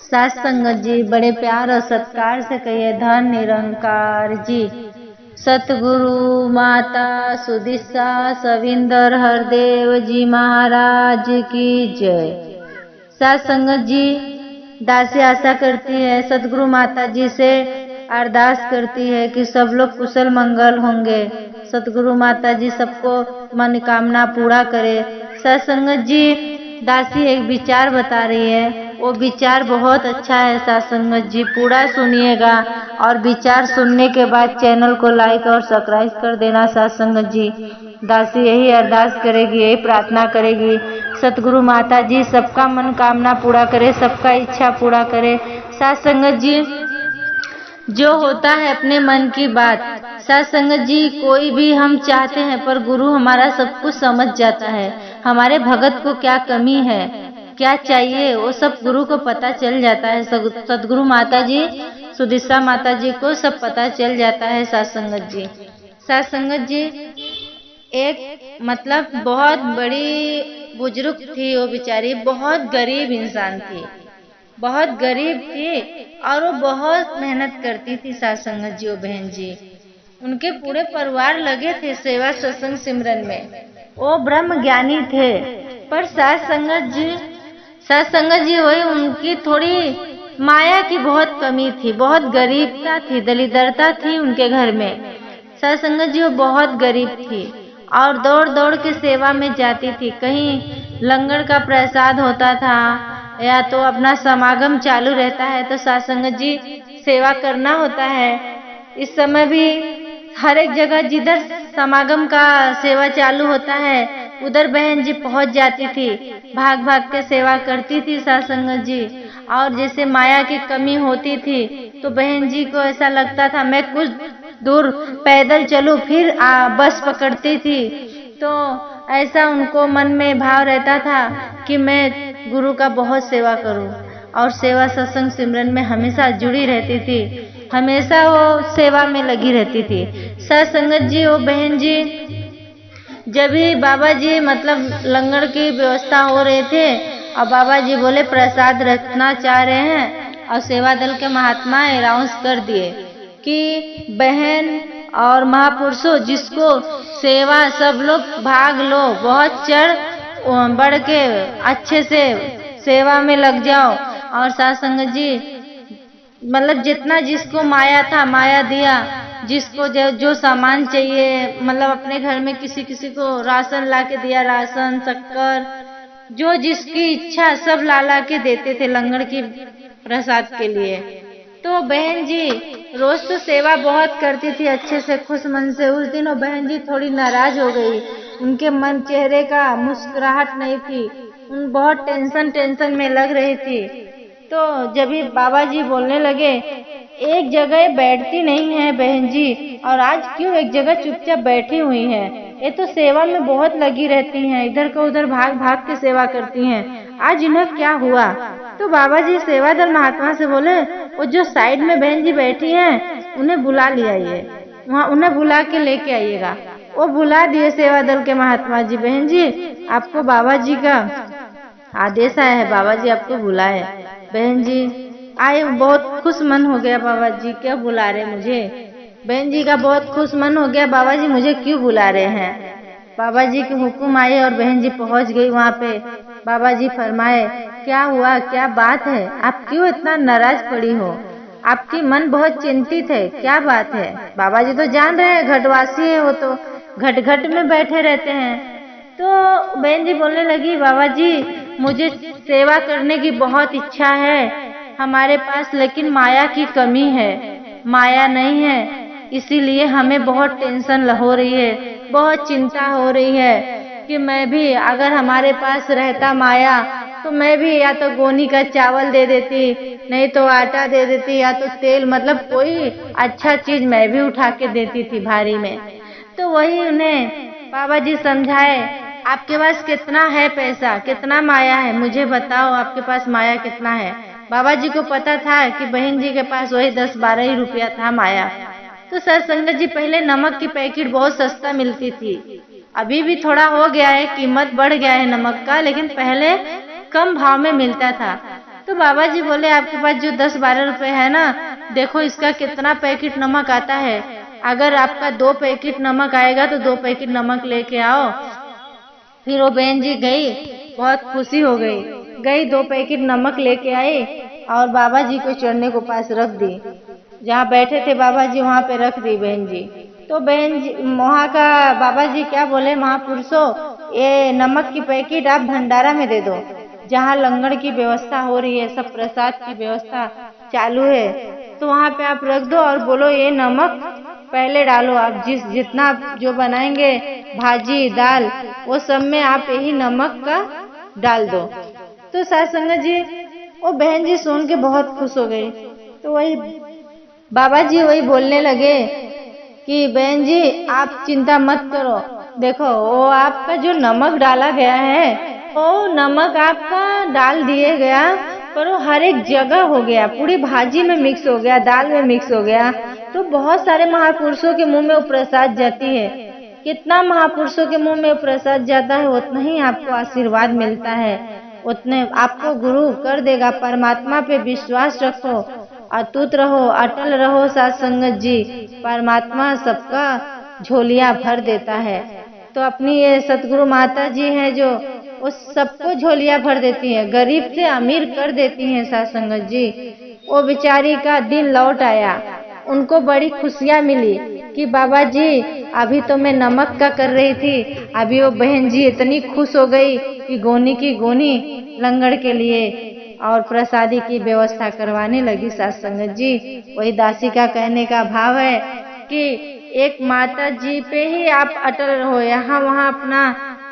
सात संगत जी बड़े प्यार और सत्कार से कहिए धन निरंकार जी। सतगुरु माता सुदिशा सविंदर हरदेव जी महाराज की जय। सात संगत जी दासी आशा करती है, सतगुरु माता जी से अरदास करती है कि सब लोग कुशल मंगल होंगे, सतगुरु माता जी सबको मनोकामना पूरा करे। सात संगत जी दासी एक विचार बता रही है, वो विचार बहुत अच्छा है। सात संगत जी पूरा सुनिएगा और विचार सुनने के बाद चैनल को लाइक और सब्सक्राइब कर देना। सात संगत जी दासी यही अरदास करेगी, यही प्रार्थना करेगी, सतगुरु माता जी सबका मनोकामना पूरा करे, सबका इच्छा पूरा करे। सात संगत जी जो होता है अपने मन की बात, सात संगत जी कोई भी हम चाहते हैं पर गुरु हमारा सब कुछ समझ जाता है। हमारे भगत को क्या कमी है, क्या चाहिए, वो सब गुरु को पता चल जाता है। सतगुरु माता जी सुदिशा माता जी को सब पता चल जाता है। सात संगत जी सात संगत जी एक मतलब बहुत बड़ी बुजुर्ग थी, वो बेचारी बहुत गरीब इंसान थी, बहुत गरीब थी और वो बहुत मेहनत करती थी। सात संगत जी वो बहन जी उनके पूरे परिवार लगे थे सेवा सत्संग सिमरन में, वो ब्रह्म ज्ञानी थे। पर सात संगत जी वही उनकी थोड़ी माया की बहुत कमी थी, बहुत गरीबता थी, दरिद्रता थी उनके घर में। सात संगत जी वो बहुत गरीब थी और दौड़ दौड़ के सेवा में जाती थी। कहीं लंगर का प्रसाद होता था या तो अपना समागम चालू रहता है तो सात संगत जी सेवा करना होता है। इस समय भी हर एक जगह जिधर समागम का सेवा चालू होता है उधर बहन जी पहुंच जाती थी, भाग भाग के सेवा करती थी सात संगत जी। और जैसे माया की कमी होती थी तो बहन जी को ऐसा लगता था मैं कुछ दूर पैदल चलूं, फिर बस पकड़ती थी। तो ऐसा उनको मन में भाव रहता था कि मैं गुरु का बहुत सेवा करूं और सेवा सत्संग सिमरन में हमेशा जुड़ी रहती थी, हमेशा वो सेवा में लगी रहती थी। सात संगत जी वो बहन जी जब भी बाबा जी मतलब लंगर की व्यवस्था हो रहे थे और बाबा जी बोले प्रसाद रखना चाह रहे हैं और सेवा दल के महात्मा अनाउंस कर दिए कि बहन और महापुरुषों जिसको सेवा सब लोग भाग लो, बहुत बढ़ के अच्छे से सेवा में लग जाओ। और सात संगत जी मतलब जितना जिसको माया था माया दिया, जिसको जो सामान चाहिए मतलब अपने घर में किसी किसी को राशन ला के दिया, राशन शक्कर जो जिसकी इच्छा सब ला के देते थे लंगर की प्रसाद के लिए। तो बहन जी रोज तो सेवा बहुत करती थी अच्छे से खुश मन से। उस दिन वो बहन जी थोड़ी नाराज हो गई, उनके मन चेहरे का मुस्कुराहट नहीं थी, उन बहुत टेंशन में लग रही थी। तो जब भी बाबा जी बोलने लगे एक जगह बैठती नहीं है बहन जी और आज क्यों एक जगह चुपचाप बैठी हुई है, ये तो सेवा में बहुत लगी रहती हैं, इधर को उधर भाग भाग के सेवा करती हैं, आज इन्हें क्या हुआ। तो बाबा जी सेवा दल महात्मा से बोले वो जो साइड में बहन जी बैठी हैं उन्हें बुला ले आइए, वहाँ उन्हें बुला के लेके आइएगा। वो बुला दिए सेवा दल के महात्मा जी, बहन जी आपको बाबा जी का आदेश आया है, बाबा जी आपको बुलाए। बहन जी आए, बहुत खुश मन हो गया, बाबा जी क्या बुला रहे मुझे। बहन जी का बहुत खुश मन हो गया, बाबा जी मुझे क्यों बुला रहे हैं। बाबा जी के हुक्म आए और बहन जी पहुंच गई वहाँ पे। बाबा जी फरमाए क्या हुआ, क्या बात है, आप क्यों इतना नाराज पड़ी हो, आपकी मन बहुत चिंतित है, क्या बात है। बाबा जी तो जान रहे हैं घटवासी है, वो तो घट घट में बैठे रहते हैं। तो बहन जी बोलने लगी बाबा जी मुझे सेवा करने की बहुत इच्छा है हमारे पास, लेकिन माया की कमी है, माया नहीं है, इसीलिए हमें बहुत टेंशन हो रही है, बहुत चिंता हो रही है कि मैं भी अगर हमारे पास रहता माया तो मैं भी या तो गोनी का चावल दे देती, नहीं तो आटा दे देती, या तो तेल, मतलब कोई अच्छा चीज मैं भी उठा के देती थी भारी में। तो वही उन्हें बाबा जी समझाए आपके पास कितना है पैसा, कितना माया है, मुझे बताओ आपके पास माया कितना है। बाबा जी को पता था कि बहन जी के पास वही 10-12 ही रुपया था माया। तो सत्संगत जी पहले नमक की पैकेट बहुत सस्ता मिलती थी, अभी भी थोड़ा हो गया है, कीमत बढ़ गया है नमक का, लेकिन पहले कम भाव में मिलता था। तो बाबा जी बोले आपके पास जो 10-12 रुपए है ना, देखो इसका कितना पैकेट नमक आता है, अगर आपका 2 पैकेट नमक आएगा तो 2 पैकेट नमक लेके आओ। फिर वो बहन जी गई, बहुत खुशी हो गई 2 पैकेट नमक लेके आई और बाबा जी को चढ़ने को पास रख दी। जहाँ बैठे थे बाबा जी वहाँ पे रख दी बहन जी। तो बहन जी वहाँ का बाबा जी क्या बोले, महापुरुषों ये नमक की पैकेट आप भंडारा में दे दो, जहाँ लंगर की व्यवस्था हो रही है, सब प्रसाद की व्यवस्था चालू है, तो वहाँ पे आप रख दो और बोलो ये नमक पहले डालो, आप जितना जो बनाएंगे भाजी दाल वो सब में आप यही नमक का डाल दो। तो साथ संगत जी वो बहन जी सुन के बहुत खुश हो गई। तो वही बाबा जी वही बोलने लगे कि बहन जी आप चिंता मत करो, देखो वो आपका जो नमक डाला गया है वो नमक आपका डाल दिए गया, पर वो हर एक जगह हो गया, पूरी भाजी में मिक्स हो गया, दाल में मिक्स हो गया। तो बहुत सारे महापुरुषों के मुंह में वो प्रसाद जाती है, कितना महापुरुषों के मुंह में वो प्रसाद जाता है उतना ही आपको आशीर्वाद मिलता है, उतने आपको गुरु कर देगा। परमात्मा पे विश्वास रखो, अटूट रहो, अटल रहो साथ संगत जी, परमात्मा सबका झोलिया भर देता है। तो अपनी ये सतगुरु माता जी हैं जो उस सबको झोलिया भर देती हैं, गरीब से अमीर कर देती हैं साथ संगत जी। वो बेचारी का दिन लौट आया, उनको बड़ी खुशियाँ मिली कि बाबा जी अभी तो मैं नमक का कर रही थी, अभी वो बहन जी इतनी खुश हो गई कि गोनी की गोनी लंगर के लिए और प्रसादी की व्यवस्था करवाने लगी साथ संगत जी। वही दासी का कहने का भाव है कि एक माता जी पे ही आप अटल रहो, यहाँ वहाँ अपना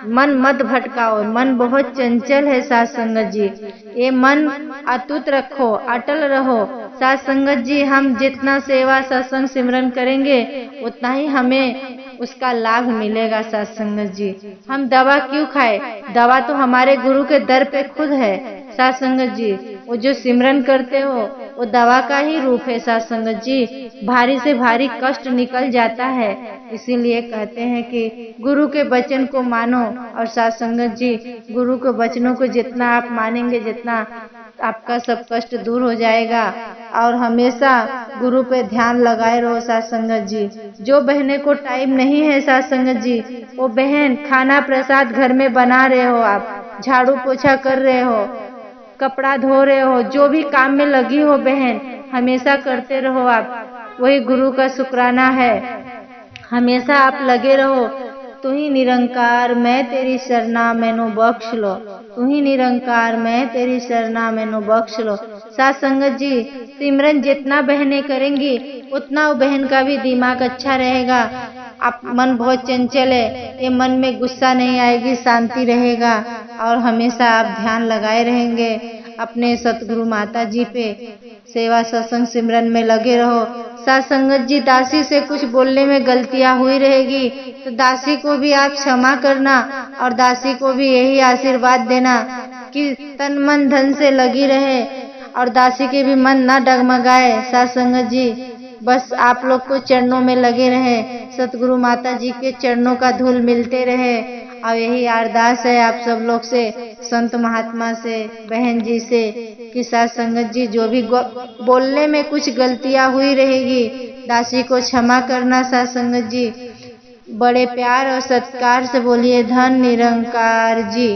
मन मत भटकाओ, मन बहुत चंचल है साथ संगत जी, ये मन अटूट रखो, अटल रहो साथ संगत जी। हम जितना सेवा सत्संग सिमरन करेंगे उतना ही हमें उसका लाभ मिलेगा साथ संगत जी। हम दवा क्यों खाए, दवा तो हमारे गुरु के दर पे खुद है साथ संगत जी। वो जो सिमरन करते हो वो दवा का ही रूप है साथ संगत जी, भारी से भारी कष्ट निकल जाता है। इसीलिए कहते हैं कि गुरु के वचन को मानो, और साथ संगत जी गुरु के वचनों को जितना आप मानेंगे जितना आपका सब कष्ट दूर हो जाएगा। और हमेशा गुरु पे ध्यान लगाए रहो साथ संगत जी। जो बहने को टाइम नहीं है साथ संगत जी, वो बहन खाना प्रसाद घर में बना रहे हो, आप झाड़ू पोछा कर रहे हो, कपड़ा धो रहे हो, जो भी काम में लगी हो बहन हमेशा करते रहो आप, वही गुरु का शुक्राना है। हमेशा आप लगे रहो, तू ही निरंकार मैं तेरी शरणा मैनू बख्श लो, तू ही निरंकार मैं तेरी शरणा मैनू बख्श लो। साथ संगत जी सिमरन जितना बहनें करेंगी उतना वो बहन का भी दिमाग अच्छा रहेगा। आप मन बहुत चंचल है, ये मन में गुस्सा नहीं आएगी, शांति रहेगा और हमेशा आप ध्यान लगाए रहेंगे अपने सतगुरु माता जी पे। सेवा सत्संग सिमरन में लगे रहो साथ संगत जी। दासी से कुछ बोलने में गलतियां हुई रहेगी तो दासी को भी आप क्षमा करना और दासी को भी यही आशीर्वाद देना कि तन मन धन से लगी रहे और दासी के भी मन न डगमगाए साथ संगत जी। बस आप लोग को चरणों में लगे रहे, सतगुरु माता जी के चरणों का धूल मिलते रहे। और यही अरदास है आप सब लोग से, संत महात्मा से, बहन जी से कि साथ संगत जी जो भी बोलने में कुछ गलतियां हुई रहेगी दासी को क्षमा करना साथ संगत जी। बड़े प्यार और सत्कार से बोलिए धन निरंकार जी।